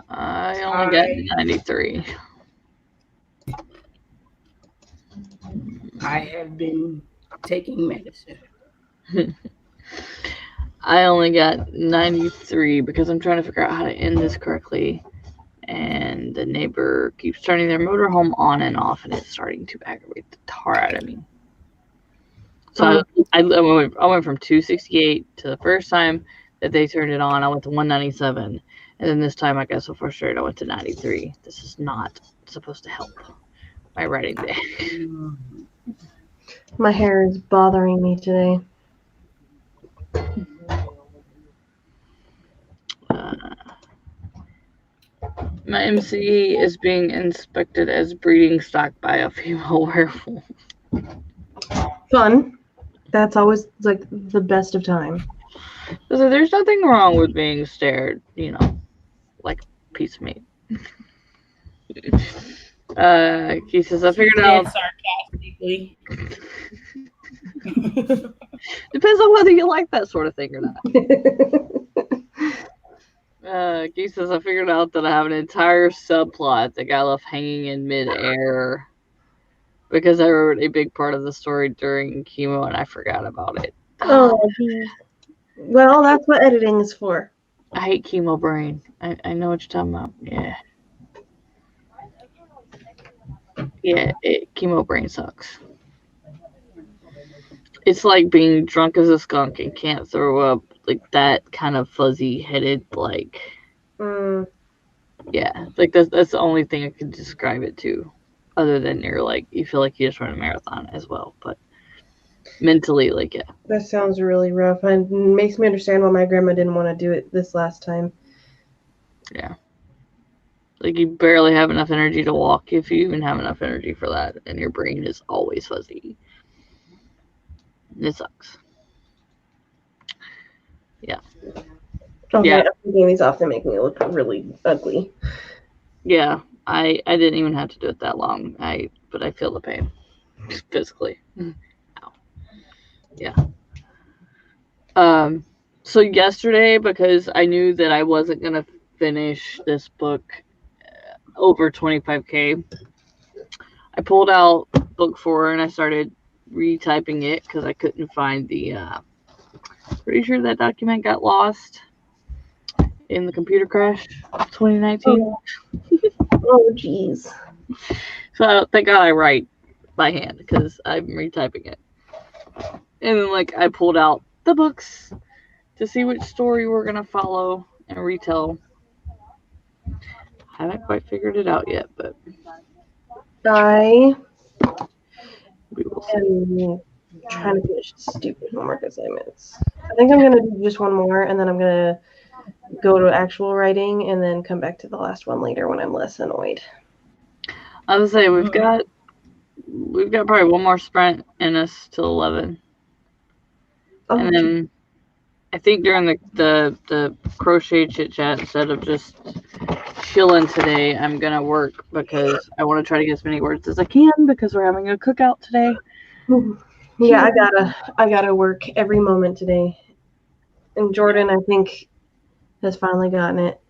I only got 93. I have been taking medicine. I only got 93 because I'm trying to figure out how to end this correctly. And the neighbor keeps turning their motorhome on and off, and it's starting to aggravate the tar out of me. So I went from 268 to the first time that they turned it on. I went to 197, and then this time I got so frustrated I went to 93. This is not supposed to help my writing day. My hair is bothering me today. My MCE is being inspected as breeding stock by a female werewolf. Fun. That's always like the best of time. So there's nothing wrong with being stared, like a piece of meat. He says, I figured out. Sarcastically. Depends on whether you like that sort of thing or not. He says, I figured out that I have an entire subplot that got left hanging in midair because I wrote a big part of the story during chemo and I forgot about it. Oh, geez. Well, that's what editing is for. I hate chemo brain. I know what you're talking about. Yeah. Yeah, chemo brain sucks. It's like being drunk as a skunk and can't throw up, like that kind of fuzzy headed, like. Yeah, like that's the only thing I could describe it to, other than you feel like you just run a marathon as well, but mentally, yeah. That sounds really rough, and makes me understand why my grandma didn't want to do it this last time. Yeah. Like you barely have enough energy to walk, if you even have enough energy for that, and your brain is always fuzzy. It sucks. Yeah. Okay, Yeah. I'm taking these off. They make me look really ugly. Yeah, I didn't even have to do it that long. But I feel the pain physically. Ow. Yeah. So yesterday, because I knew that I wasn't gonna finish this book over 25K, I pulled out book 4 and I started retyping it because I couldn't find the. Pretty sure that document got lost in the computer crash of 2019. Oh, jeez. So thank God I write by hand because I'm retyping it. And then I pulled out the books to see which story we're gonna follow and retell. Haven't quite figured it out yet, but I we will see. am trying to finish stupid homework assignments. I think I'm gonna do just one more, and then I'm gonna go to actual writing and then come back to the last one later when I'm less annoyed. I would say we've got probably one more sprint in us till 11, and then I think during the crochet chit chat, instead of just chilling today, I'm gonna work because I want to try to get as many words as I can because we're having a cookout today. Yeah, I gotta work every moment today. And Jordan, I think, has finally gotten it.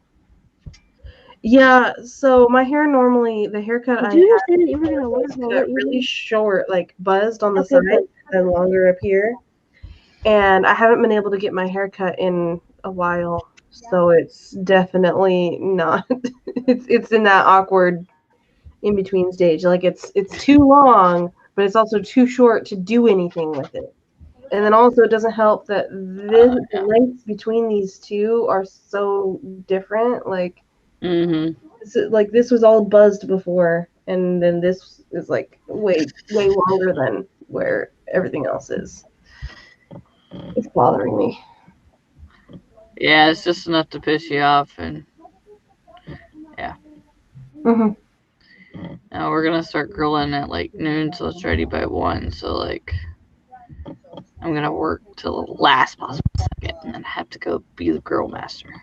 Yeah, so my hair normally, the haircut I Did you had say that you were gonna work? got really short, like buzzed on the Okay, side good. and longer up here. And I haven't been able to get my hair cut in a while. So it's definitely not it's in that awkward in between stage. Like it's too long, but it's also too short to do anything with it. And then also it doesn't help that the lengths between these two are so different. Like this was all buzzed before, and then this is like way longer than where everything else is. It's bothering me. Yeah, it's just enough to piss you off, and yeah. Now we're gonna start grilling at like noon, so it's ready by 1. So like, I'm gonna work till the last possible second, and then I have to go be the grill master.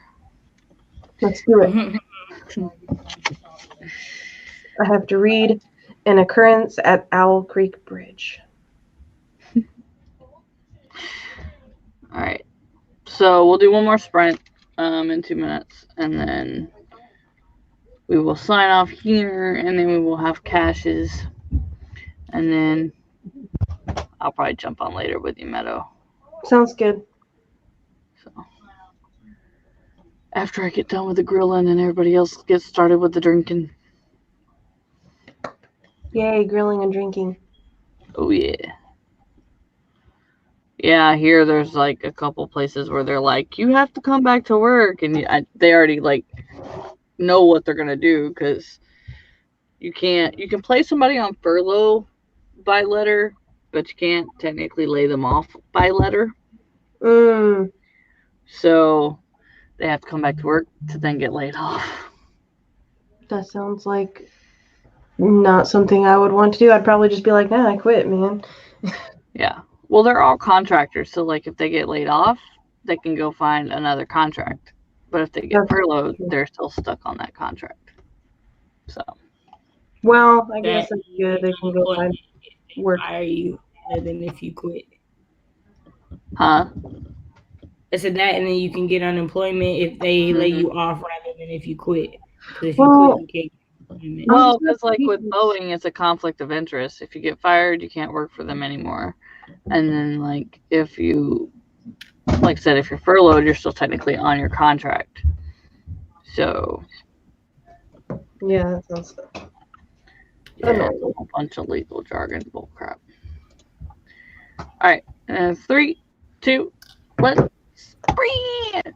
Let's do it. I have to read an occurrence at Owl Creek Bridge. All right. So we'll do one more sprint in 2 minutes, and then we will sign off here, and then we will have caches, and then I'll probably jump on later with you, Meadow. Sounds good. So after I get done with the grilling and everybody else gets started with the drinking. Yay, grilling and drinking. Oh yeah. Yeah, here there's like a couple places where they're like, you have to come back to work, and they already like know what they're gonna do because you can place somebody on furlough by letter, but you can't technically lay them off by letter. So they have to come back to work to then get laid off. That sounds like not something I would want to do. I'd probably just be like, nah, I quit, man. Yeah. Well, they're all contractors, so like if they get laid off, they can go find another contract. But if they get furloughed, they're still stuck on that contract. So. Well, I guess that's good. They can go find work. Fire you rather than if you quit. Huh? I said that, and then you can get unemployment if they lay you off rather than if you quit. Because if you quit, you can't get unemployment. Well, because like with Boeing, it's a conflict of interest. If you get fired, you can't work for them anymore. And then like if you, like I said, if you're furloughed, you're still technically on your contract. So. Yeah, that sounds. Yeah, it's a whole bunch of legal jargon bullcrap. All right, 3, 2, 1, sprint.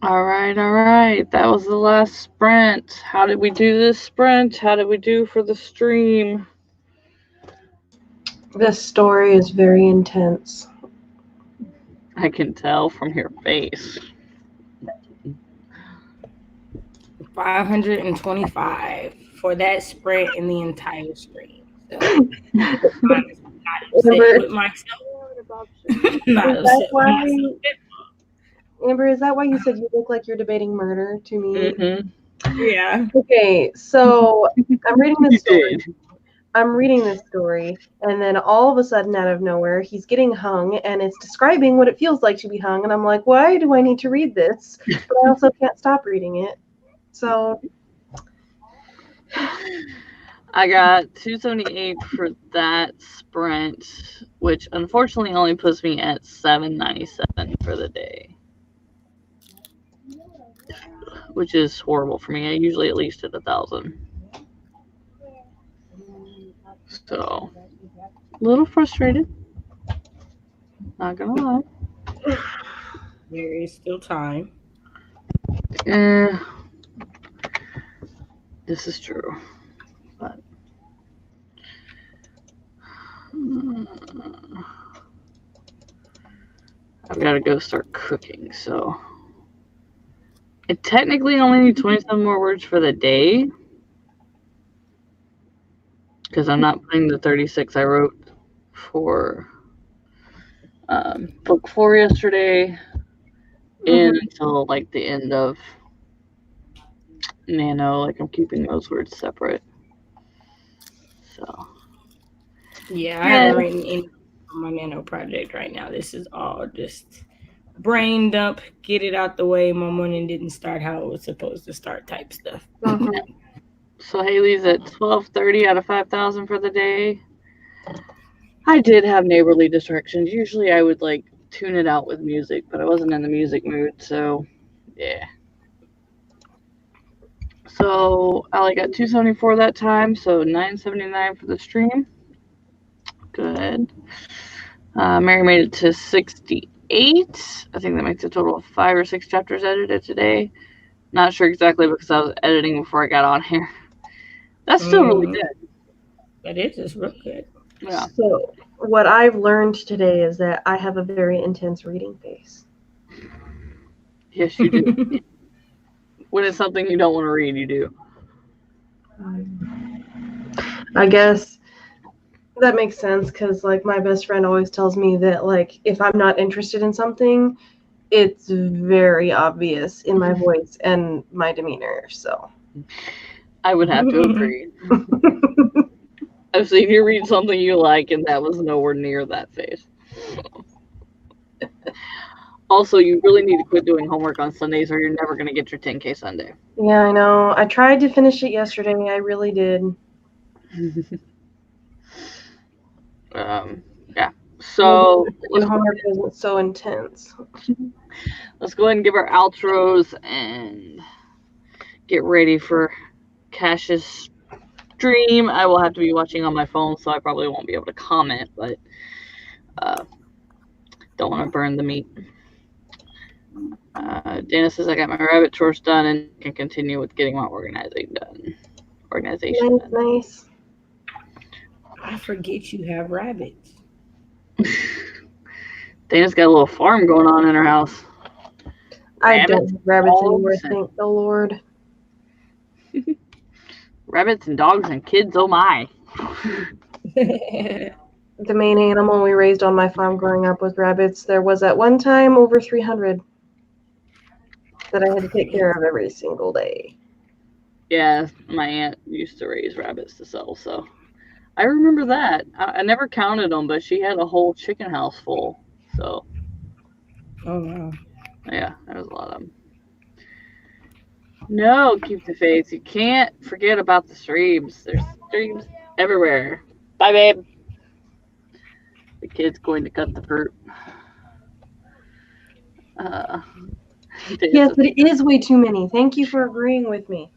All right. That was the last sprint. How did we do this sprint? How did we do for the stream? This story is very intense. I can tell from your face. 525 for that sprint in the entire stream. So not upset with myself. Not Is that upset with why, myself. Amber, is that why you said you look like you're debating murder to me? Mm-hmm. Yeah. Okay, so I'm reading You this story. did. I'm reading this story, and then all of a sudden, out of nowhere, he's getting hung, and it's describing what it feels like to be hung. And I'm like, why do I need to read this? But I also can't stop reading it. So I got 278 for that sprint, which unfortunately only puts me at 797 for the day. Which is horrible for me. I usually at least hit 1,000. So, a little frustrated. Not gonna lie. There is still time. This is true. But I've got to go start cooking, so I technically only need 27 more words for the day because I'm not putting the 36 I wrote for book 4 yesterday in until like the end of Nano. Like I'm keeping those words separate. So Yeah, I haven't written any on my Nano project right now. This is all just brain dump, get it out the way. My morning didn't start how it was supposed to start type stuff. So Haley's at 1230 out of 5,000 for the day. I did have neighborly distractions. Usually I would like tune it out with music, but I wasn't in the music mood, so yeah. So Allie got 274 that time, so 979 for the stream. Good. Mary made it to 68. I think that makes a total of 5 or 6 chapters edited today. Not sure exactly because I was editing before I got on here. That's still really good. That is just real good. Yeah. So what I've learned today is that I have a very intense reading face. Yes, you do. When it's something you don't want to read, you do. I guess that makes sense because, like, my best friend always tells me that, like, if I'm not interested in something, it's very obvious in my voice and my demeanor. So I would have to agree. I've seen you read something you like, and that was nowhere near that face. Also, you really need to quit doing homework on Sundays, or you're never going to get your 10K Sunday. Yeah, I know. I tried to finish it yesterday. I really did. Yeah. So the homework wasn't so intense. Let's go ahead and give our outros and get ready for Cash's stream. I will have to be watching on my phone, so I probably won't be able to comment, but don't want to burn the meat. Dana says I got my rabbit chores done and can continue with getting my organization done. Nice. I forget you have rabbits. Dana's got a little farm going on in her house. I don't have rabbits anymore, thank the Lord. Rabbits and dogs and kids, oh my. The main animal we raised on my farm growing up was rabbits. There was at one time over 300 that I had to take care of every single day. Yeah, my aunt used to raise rabbits to sell, so I remember that. I never counted them, but she had a whole chicken house full, so. Oh, wow. Yeah, there was a lot of them. No, keep the faith. You can't forget about the streams. There's streams everywhere. Bye, babe. The kid's going to cut the fruit. Yes, but it is way too many. Thank you for agreeing with me.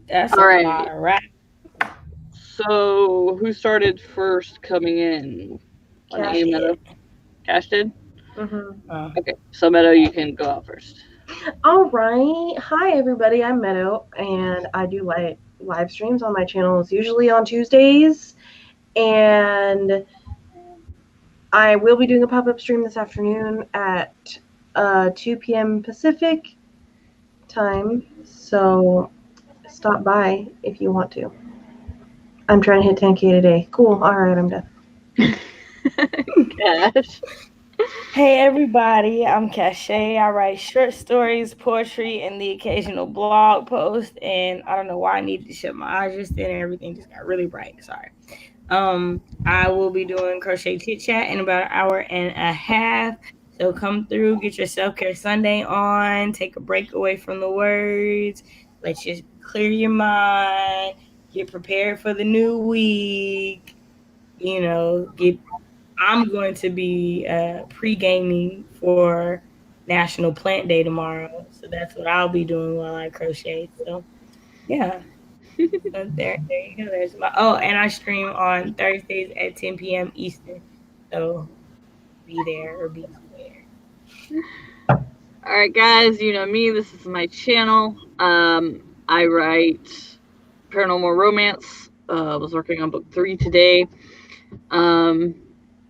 That's all right. All right. So, who started first coming in? Cash did. Cash did? Mm-hmm. Okay, so Meadow, you can go out first. All right. Hi, everybody. I'm Meadow, and I do live streams on my channels, usually on Tuesdays. And I will be doing a pop up stream this afternoon at 2 p.m. Pacific time. So stop by if you want to. I'm trying to hit 10K today. Cool. All right, I'm done. Cash. Hey everybody, I'm Kashay. I write short stories, poetry, and the occasional blog post. And I don't know why I needed to shut my eyes just then. Everything just got really bright. Sorry. I will be doing crochet chit chat in about an hour and a half. So come through, get your self care Sunday on, take a break away from the words. Let's just clear your mind, get prepared for the new week. Get I'm going to be pre-gaming for National Plant Day tomorrow, so that's what I'll be doing while I crochet. So yeah, so there you go. There's my and I stream on Thursdays at 10 p.m. Eastern. So be there or be square. All right, guys, you know me. This is my channel. I write paranormal romance. Was working on book 3 today.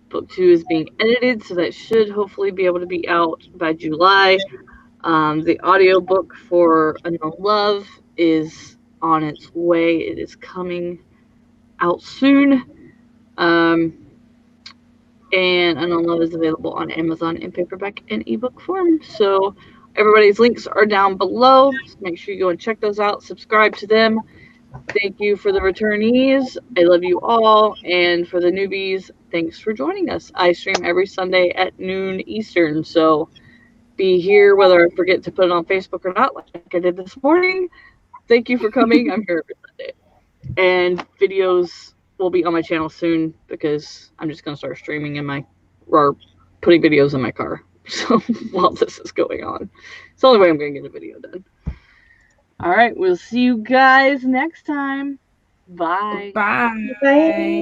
Book 2 is being edited, so that should hopefully be able to be out by July. The audiobook for Unknown Love is on its way. It is coming out soon. And Unknown Love is available on Amazon in paperback and ebook form. So everybody's links are down below. So make sure you go and check those out. Subscribe to them. Thank you for the returnees. I love you all. And for the newbies, thanks for joining us. I stream every Sunday at noon Eastern. So be here whether I forget to put it on Facebook or not, like I did this morning. Thank you for coming. I'm here every Sunday. And videos will be on my channel soon because I'm just going to start streaming or putting videos in my car. So while this is going on, it's the only way I'm going to get a video done. All right, we'll see you guys next time. Bye. Bye. Bye.